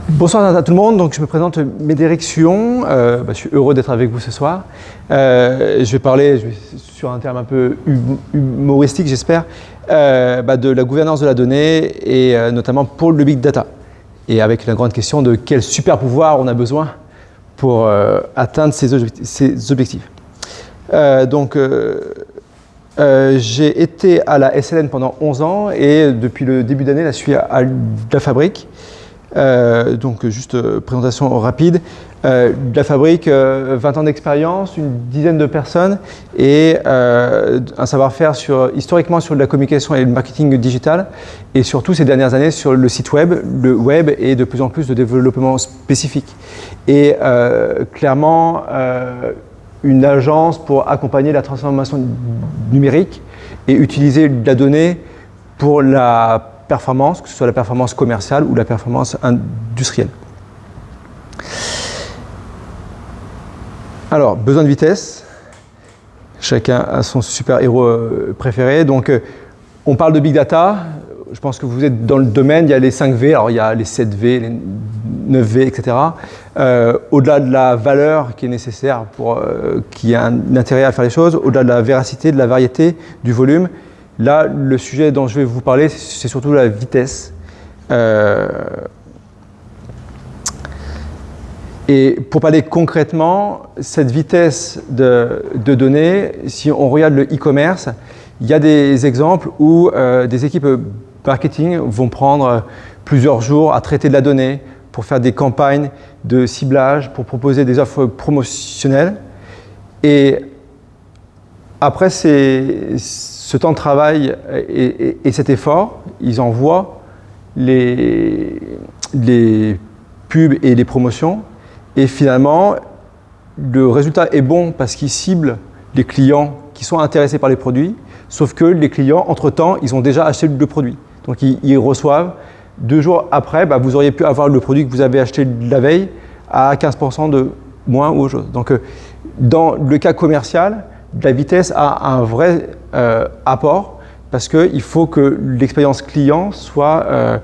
Bonsoir à tout le monde, donc je me présente Médéric Suon, je suis heureux d'être avec vous ce soir. Je vais parler sur un terme un peu humoristique j'espère, de la gouvernance de la donnée et notamment pour le big data. Et avec la grande question de quel super pouvoir on a besoin pour atteindre ces objectifs. J'ai été à la SLN pendant 11 ans et depuis le début d'année, je suis à la Fabrique. Juste présentation rapide. La Fabrique, 20 ans d'expérience, une dizaine de personnes et un savoir-faire historiquement sur la communication et le marketing digital et surtout ces dernières années sur le site web, le web et de plus en plus de développement spécifique. Et clairement, une agence pour accompagner la transformation numérique et utiliser la donnée pour la performance, que ce soit la performance commerciale ou la performance industrielle. Alors, besoin de vitesse. Chacun a son super-héros préféré. Donc, on parle de big data. Je pense que vous êtes dans le domaine. Il y a les 5 V, alors il y a les 7 V, les 9 V, etc. Au-delà de la valeur qui est nécessaire pour qu'il y ait un intérêt à faire les choses, au-delà de la véracité, de la variété, du volume, là, le sujet dont je vais vous parler, c'est surtout la vitesse. Et pour parler concrètement, cette vitesse de données, si on regarde le e-commerce, il y a des exemples où des équipes marketing vont prendre plusieurs jours à traiter de la donnée pour faire des campagnes de ciblage, pour proposer des offres promotionnelles. Et après ce temps de travail et cet effort, ils envoient les pubs et les promotions. Et finalement, le résultat est bon parce qu'ils ciblent les clients qui sont intéressés par les produits, sauf que les clients, entre-temps, ils ont déjà acheté le produit. Donc, ils reçoivent 2 jours après, vous auriez pu avoir le produit que vous avez acheté la veille à 15% de moins ou autre chose. Donc, dans le cas commercial, la vitesse a un vrai apport parce qu'il faut que l'expérience client soit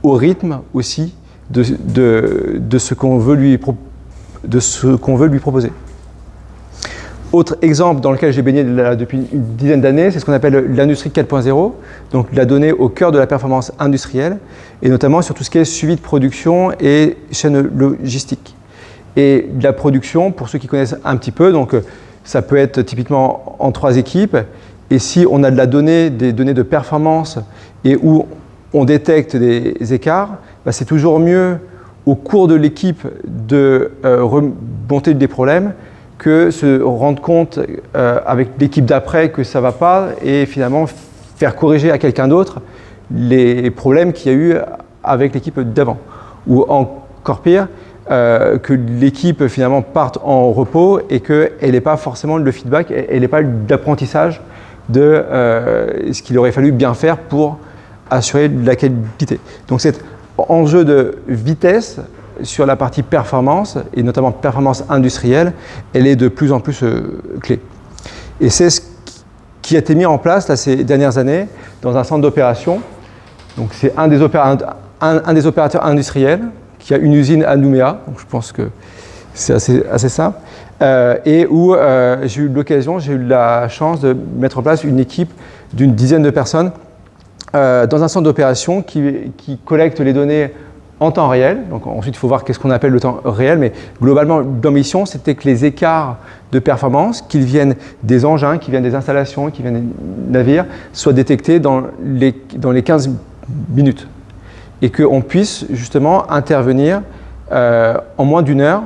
au rythme aussi de ce qu'on veut lui proposer. Autre exemple dans lequel j'ai baigné depuis une dizaine d'années, c'est ce qu'on appelle l'industrie 4.0, donc la donnée au cœur de la performance industrielle, et notamment sur tout ce qui est suivi de production et chaîne logistique. Et la production, pour ceux qui connaissent un petit peu, donc ça peut être typiquement en 3 équipes, et si on a de la donnée, des données de performance, et où on détecte des écarts, c'est toujours mieux au cours de l'équipe de remonter des problèmes que se rendre compte avec l'équipe d'après que ça ne va pas et finalement faire corriger à quelqu'un d'autre les problèmes qu'il y a eu avec l'équipe d'avant. Ou encore pire, que l'équipe finalement parte en repos et qu'elle n'ait pas forcément le feedback, elle n'ait pas d'apprentissage de ce qu'il aurait fallu bien faire pour assurer la qualité. Donc cet enjeu de vitesse sur la partie performance, et notamment performance industrielle, elle est de plus en plus clé. Et c'est ce qui a été mis en place là, ces dernières années dans un centre d'opération. Donc c'est un des opérateurs industriels qui a une usine à Nouméa, donc je pense que c'est assez simple, et où j'ai eu la chance de mettre en place une équipe d'une dizaine de personnes dans un centre d'opération qui collecte les données en temps réel. Donc ensuite, il faut voir qu'est-ce qu'on appelle le temps réel, mais globalement, l'ambition, c'était que les écarts de performance, qu'ils viennent des engins, qu'ils viennent des installations, qu'ils viennent des navires, soient détectés dans les 15 minutes. Et qu'on puisse justement intervenir en moins d'1 heure,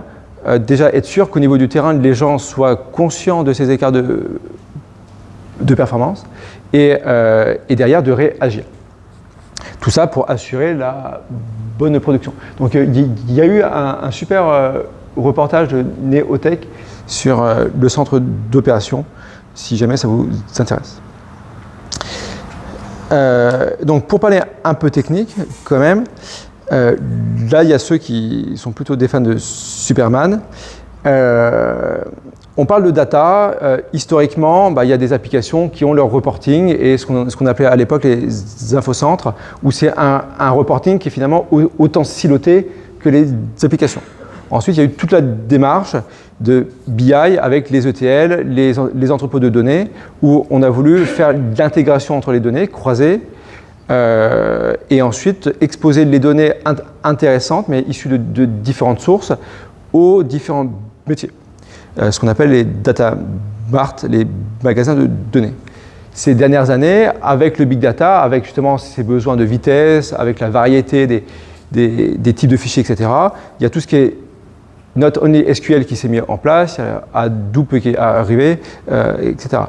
déjà être sûr qu'au niveau du terrain, les gens soient conscients de ces écarts de performance et derrière de réagir. Tout ça pour assurer la bonne production. Donc il y a eu un super reportage de Néotech sur le centre d'opération, si jamais ça vous intéresse. Donc pour parler un peu technique quand même, là il y a ceux qui sont plutôt des fans de Superman. On parle de data, historiquement, il y a des applications qui ont leur reporting et ce qu'on appelait à l'époque les infocentres, où c'est un reporting qui est finalement autant siloté que les applications. Ensuite, il y a eu toute la démarche de BI avec les ETL, les entrepôts de données, où on a voulu faire l'intégration entre les données, croiser, et ensuite exposer les données intéressantes, mais issues de différentes sources, aux différents métiers. Ce qu'on appelle les data marts, les magasins de données. Ces dernières années, avec le big data, avec justement ses besoins de vitesse, avec la variété des types de fichiers, etc., il y a tout ce qui est not only SQL qui s'est mis en place, il y a Hadoop qui est arrivé, etc.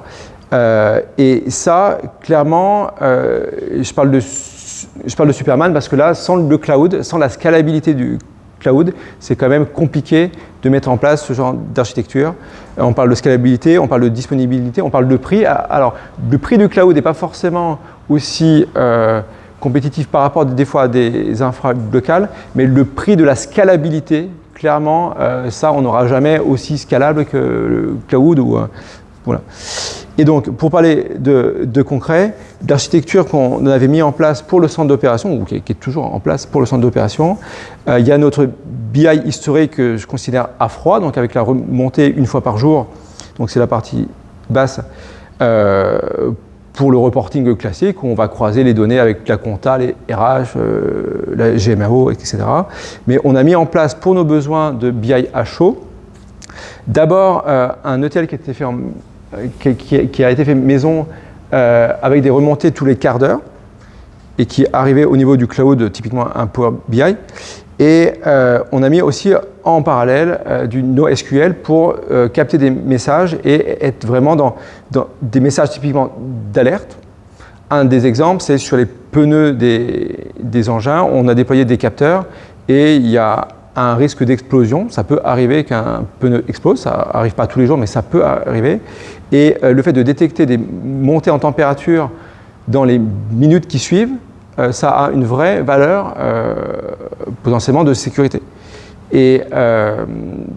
Et ça, clairement, je parle de Superman parce que là, sans le cloud, sans la scalabilité du cloud, c'est quand même compliqué de mettre en place ce genre d'architecture. On parle de scalabilité, on parle de disponibilité, on parle de prix. Alors, le prix du cloud n'est pas forcément aussi compétitif par rapport des fois à des infra locales, mais le prix de la scalabilité, clairement, ça, on n'aura jamais aussi scalable que le cloud. Voilà. Et donc, pour parler de concret, l'architecture qu'on avait mis en place pour le centre d'opération, ou qui est toujours en place pour le centre d'opération, il y a notre BI historique que je considère à froid, donc avec la remontée une fois par jour, donc c'est la partie basse, pour le reporting classique, où on va croiser les données avec la compta, les RH, la GMAO, etc. Mais on a mis en place pour nos besoins de BI à chaud, d'abord un ETL qui a été fait maison avec des remontées tous les quarts d'heure et qui est arrivé au niveau du cloud, typiquement un Power BI. Et on a mis aussi en parallèle du NoSQL pour capter des messages et être vraiment dans des messages typiquement d'alerte. Un des exemples, c'est sur les pneus des engins. On a déployé des capteurs et il y a un risque d'explosion. Ça peut arriver qu'un pneu explose. Ça n'arrive pas tous les jours, mais ça peut arriver. Et le fait de détecter des montées en température dans les minutes qui suivent, ça a une vraie valeur potentiellement de sécurité. Et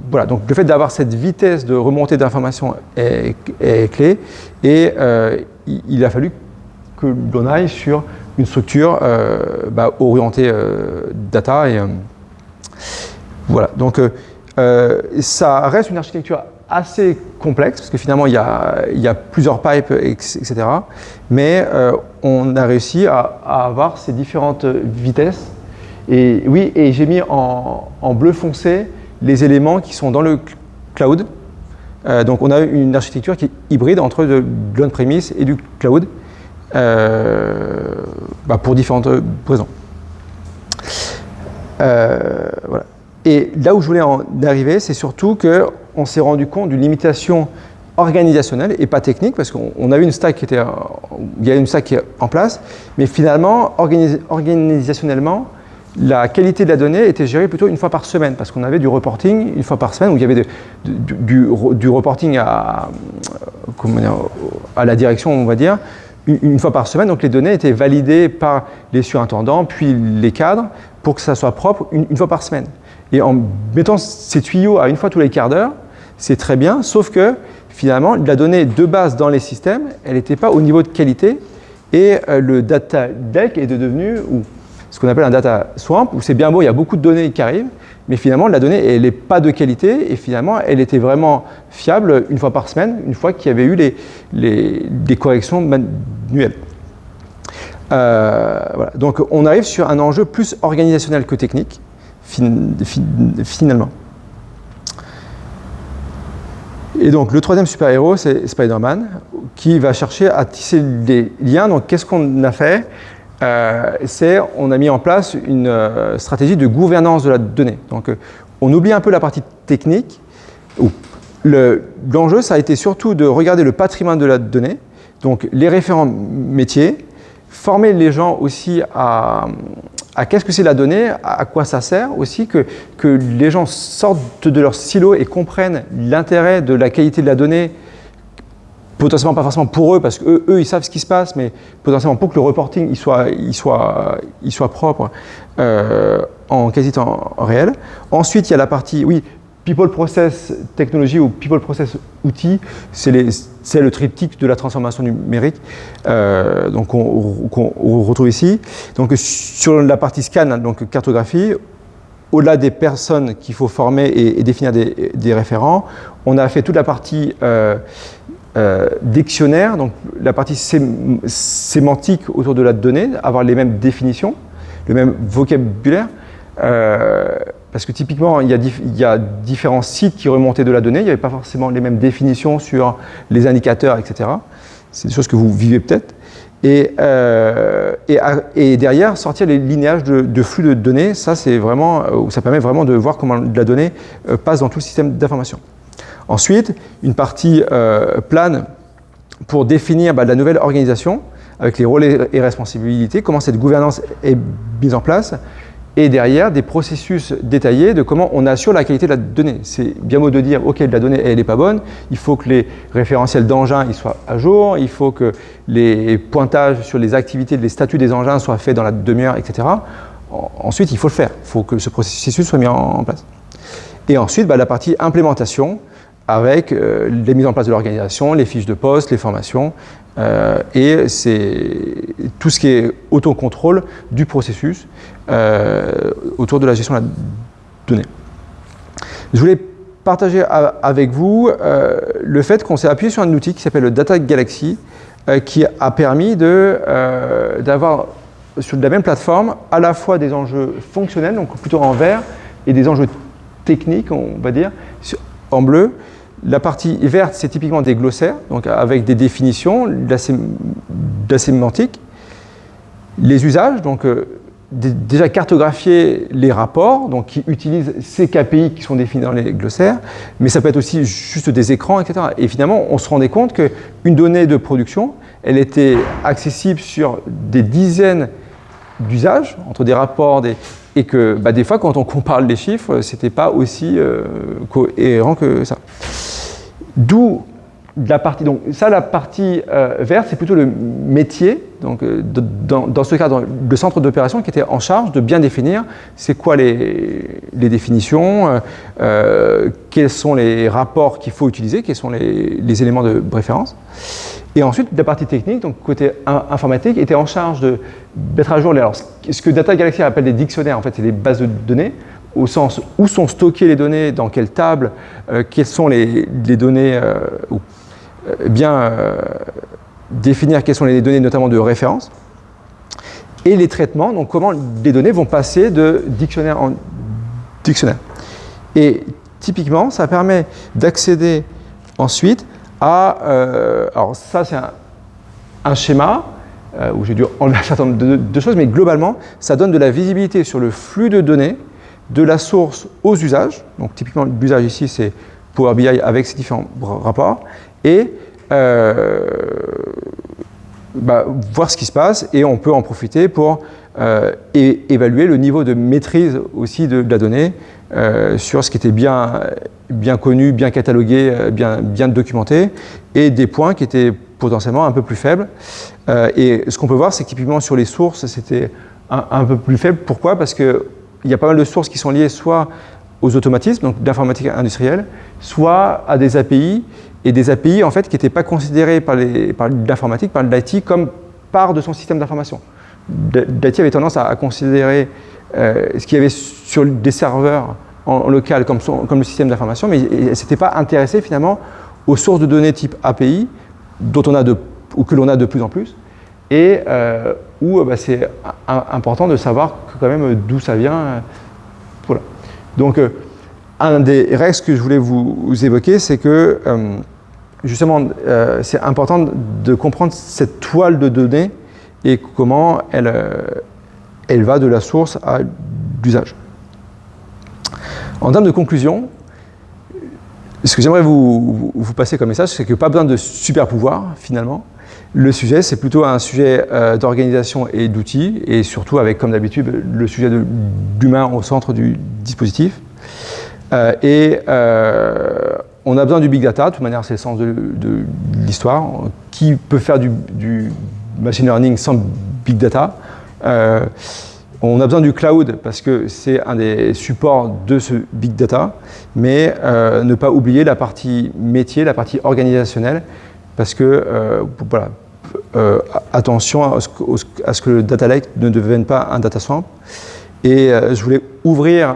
voilà, donc le fait d'avoir cette vitesse de remontée d'informations est clé. Et il a fallu que l'on aille sur une structure orientée data. Et voilà, donc ça reste une architecture assez complexe, parce que finalement il y a plusieurs pipes, etc. Mais on a réussi à avoir ces différentes vitesses. Et oui, et j'ai mis en bleu foncé les éléments qui sont dans le cloud. Donc on a une architecture qui est hybride entre de l'on-premise et du cloud, pour différentes raisons. Voilà. Et là où je voulais en arriver, c'est surtout qu'on s'est rendu compte d'une limitation organisationnelle et pas technique, parce qu'on avait une stack il y a une stack qui est en place, mais finalement, organisationnellement, la qualité de la donnée était gérée plutôt une fois par semaine, parce qu'on avait du reporting une fois par semaine, où il y avait du reporting à la direction, on va dire, une fois par semaine. Donc les données étaient validées par les surintendants, puis les cadres, pour que ça soit propre une fois par semaine. Et en mettant ces tuyaux à une fois tous les quarts d'heure, c'est très bien, sauf que finalement, la donnée de base dans les systèmes, elle n'était pas au niveau de qualité, et le data lake est devenu ce qu'on appelle un data swamp, où c'est bien beau, il y a beaucoup de données qui arrivent, mais finalement, la donnée, elle n'est pas de qualité, et finalement, elle était vraiment fiable une fois par semaine, une fois qu'il y avait eu les corrections manuelles. Voilà. Donc, on arrive sur un enjeu plus organisationnel que technique, finalement. Et donc, le troisième super-héros, c'est Spider-Man, qui va chercher à tisser des liens. Donc, qu'est-ce qu'on a fait ? On a mis en place une stratégie de gouvernance de la donnée. Donc, on oublie un peu la partie technique. L'enjeu, ça a été surtout de regarder le patrimoine de la donnée, donc les référents métiers, former les gens aussi à qu'est-ce que c'est la donnée, à quoi ça sert aussi, que les gens sortent de leur silo et comprennent l'intérêt de la qualité de la donnée, potentiellement pas forcément pour eux, parce qu'eux, ils savent ce qui se passe, mais potentiellement pour que le reporting il soit propre en quasi-temps réel. Ensuite, il y a la partie, People Process Technology ou People Process Outils, c'est le triptyque de la transformation numérique, donc qu'on retrouve ici. Donc sur la partie scan, donc cartographie, au-delà des personnes qu'il faut former et définir des référents, on a fait toute la partie dictionnaire, donc la partie sémantique autour de la donnée, avoir les mêmes définitions, le même vocabulaire, parce que typiquement, il y a différents sites qui remontaient de la donnée, il n'y avait pas forcément les mêmes définitions sur les indicateurs, etc. C'est des choses que vous vivez peut-être. Et derrière, sortir les linéages de flux de données, ça permet vraiment de voir comment la donnée passe dans tout le système d'information. Ensuite, une partie plane pour définir la nouvelle organisation, avec les rôles et responsabilités, comment cette gouvernance est mise en place, et derrière, des processus détaillés de comment on assure la qualité de la donnée. C'est bien beau de dire, OK, la donnée, elle n'est pas bonne, il faut que les référentiels d'engins ils soient à jour, il faut que les pointages sur les activités, les statuts des engins soient faits dans la demi-heure, etc. Ensuite, il faut le faire, il faut que ce processus soit mis en place. Et ensuite, la partie implémentation, avec les mises en place de l'organisation, les fiches de poste, les formations, et c'est tout ce qui est autocontrôle du processus autour de la gestion de la donnée. Je voulais partager avec vous le fait qu'on s'est appuyé sur un outil qui s'appelle le Data Galaxy, qui a permis d'avoir sur la même plateforme à la fois des enjeux fonctionnels, donc plutôt en vert, et des enjeux techniques, on va dire, en bleu. La partie verte, c'est typiquement des glossaires, donc avec des définitions, de la sémantique. Les usages, donc déjà cartographier les rapports, donc qui utilisent ces KPI qui sont définis dans les glossaires, mais ça peut être aussi juste des écrans, etc. Et finalement, on se rendait compte qu'une donnée de production, elle était accessible sur des dizaines d'usages, entre des rapports, et que des fois, quand on compare les chiffres, c'était pas aussi cohérent que ça. D'où la partie, donc ça, la partie verte, c'est plutôt le métier, donc dans ce cadre, le centre d'opération qui était en charge de bien définir c'est quoi les définitions, quels sont les rapports qu'il faut utiliser, quels sont les éléments de référence. Et ensuite, la partie technique, donc côté informatique, était en charge de mettre à jour ce que Data Galaxy appelle des dictionnaires, en fait, c'est des bases de données, au sens où sont stockées les données, dans quelle table, quelles sont les données, définir quelles sont les données notamment de référence, et les traitements, donc comment les données vont passer de dictionnaire en dictionnaire. Et typiquement, ça permet d'accéder ensuite alors ça c'est un schéma où j'ai dû enlever un certain nombre de choses, mais globalement, ça donne de la visibilité sur le flux de données, de la source aux usages. Donc typiquement, l'usage ici, c'est Power BI avec ses différents rapports, et voir ce qui se passe, et on peut en profiter pour évaluer le niveau de maîtrise aussi de la donnée sur ce qui était bien connu, bien catalogué, bien documenté, et des points qui étaient potentiellement un peu plus faibles. Et ce qu'on peut voir, c'est que typiquement sur les sources, c'était un peu plus faible. Pourquoi ? Parce qu'il y a pas mal de sources qui sont liées soit aux automatismes, donc d'informatique industrielle, soit à des API, et des API en fait qui n'étaient pas considérées par l'informatique, par l'IT, comme part de son système d'information. L'IT avait tendance à considérer ce qu'il y avait sur des serveurs en local comme le système d'information, mais elle ne s'était pas intéressée finalement aux sources de données type API, ou que l'on a de plus en plus, et où c'est important de savoir quand même d'où ça vient. Voilà. Donc, un des règles que je voulais vous évoquer, c'est que justement, c'est important de comprendre cette toile de données et comment elle va de la source à l'usage. En termes de conclusion, ce que j'aimerais vous passer comme message, c'est que pas besoin de super pouvoir finalement. Le sujet, c'est plutôt un sujet d'organisation et d'outils, et surtout avec, comme d'habitude, le sujet de l'humain au centre du dispositif. On a besoin du big data, de toute manière, c'est le sens de l'histoire. Qui peut faire du machine learning sans big data ? On a besoin du cloud parce que c'est un des supports de ce big data, mais ne pas oublier la partie métier, la partie organisationnelle, parce que attention à ce que le data lake ne devienne pas un data swamp. Et je voulais ouvrir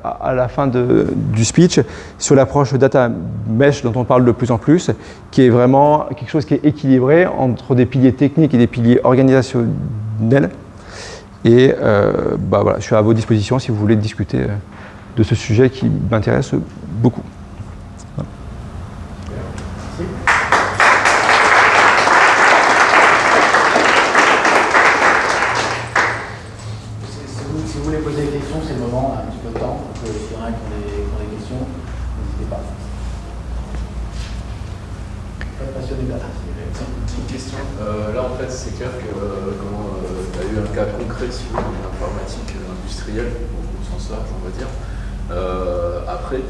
à la fin du speech sur l'approche data mesh dont on parle de plus en plus, qui est vraiment quelque chose qui est équilibré entre des piliers techniques et des piliers organisationnels. Et voilà, je suis à vos dispositions si vous voulez discuter de ce sujet qui m'intéresse beaucoup. Voilà. Si vous voulez poser des questions, c'est le moment, un petit peu de temps. S'il y en a qui ont des questions, n'hésitez pas. Pas passionné de data. Une question. Là, en fait, c'est clair que tu as eu un cas concret sur l'informatique industrielle, au sens large, on va dire. Après,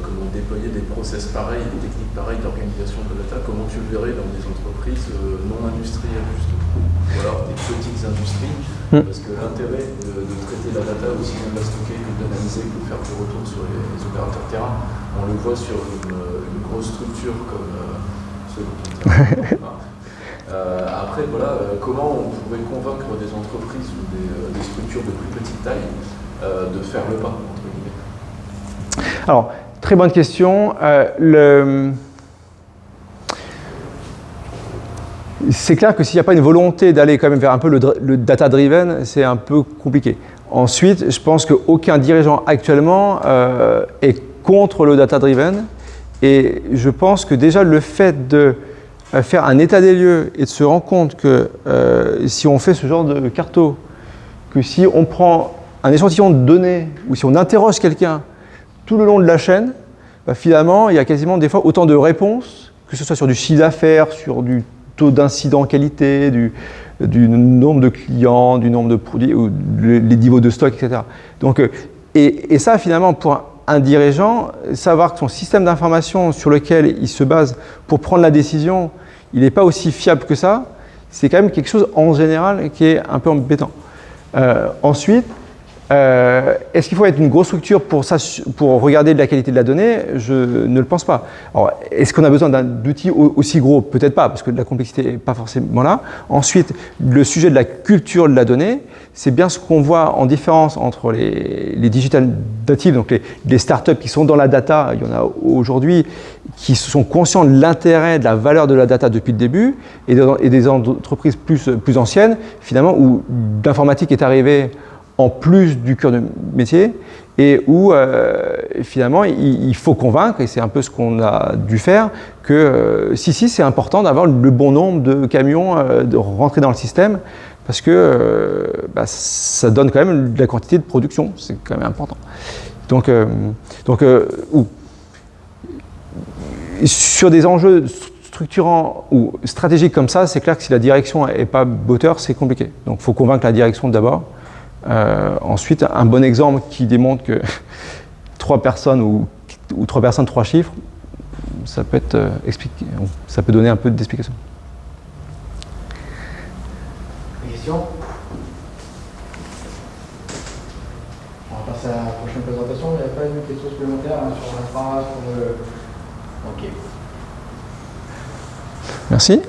comment déployer des process pareils, des techniques pareilles d'organisation de data, comment tu le verrais dans des entreprises non industrielles, justement, ou alors des petites industries, parce que l'intérêt de traiter la data aussi bien de la stocker que d'analyser, que de faire des retours sur les opérateurs terrain, on le voit sur une grosse structure comme ceux dont on parle. Après, voilà, comment on pourrait convaincre des entreprises ou des structures de plus petite taille de faire le pas, entre guillemets? Alors, très bonne question. C'est clair que s'il n'y a pas une volonté d'aller quand même vers un peu le data-driven, c'est un peu compliqué. Ensuite, je pense qu'aucun dirigeant actuellement est contre le data-driven. Et je pense que déjà le fait de faire un état des lieux et de se rendre compte que si on fait ce genre de carto, que si on prend un échantillon de données ou si on interroge quelqu'un tout le long de la chaîne, finalement, il y a quasiment des fois autant de réponses, que ce soit sur du chiffre d'affaires, sur du taux d'incident qualité, du nombre de clients, du nombre de produits, ou les niveaux de stock, etc. Donc, et ça, finalement, pour un dirigeant, savoir que son système d'information sur lequel il se base pour prendre la décision, il n'est pas aussi fiable que ça, c'est quand même quelque chose en général qui est un peu embêtant. Ensuite, est-ce qu'il faut être une grosse structure pour regarder de la qualité de la donnée? Je ne le pense pas. Alors, est-ce qu'on a besoin d'outils aussi gros? Peut-être pas, parce que la complexité n'est pas forcément là. Ensuite, le sujet de la culture de la donnée, c'est bien ce qu'on voit en différence entre les digital natives, donc les startups qui sont dans la data, il y en a aujourd'hui, qui sont conscients de l'intérêt, de la valeur de la data depuis le début, et des entreprises plus anciennes, finalement, où l'informatique est arrivée en plus du cœur de métier, et où finalement il faut convaincre, et c'est un peu ce qu'on a dû faire, que si c'est important d'avoir le bon nombre de camions de rentrer dans le système, parce que ça donne quand même de la quantité de production, c'est quand même important. Donc sur des enjeux structurants ou stratégiques comme ça, c'est clair que si la direction n'est pas moteur, c'est compliqué. Donc il faut convaincre la direction d'abord. Ensuite, un bon exemple qui démontre que 3 personnes ou 3 personnes, 3 chiffres, ça peut être ça peut donner un peu d'explication. Des questions? On va passer à la prochaine présentation. Il n'y a pas une question supplémentaire sur l'infra, sur le... Ok. Merci.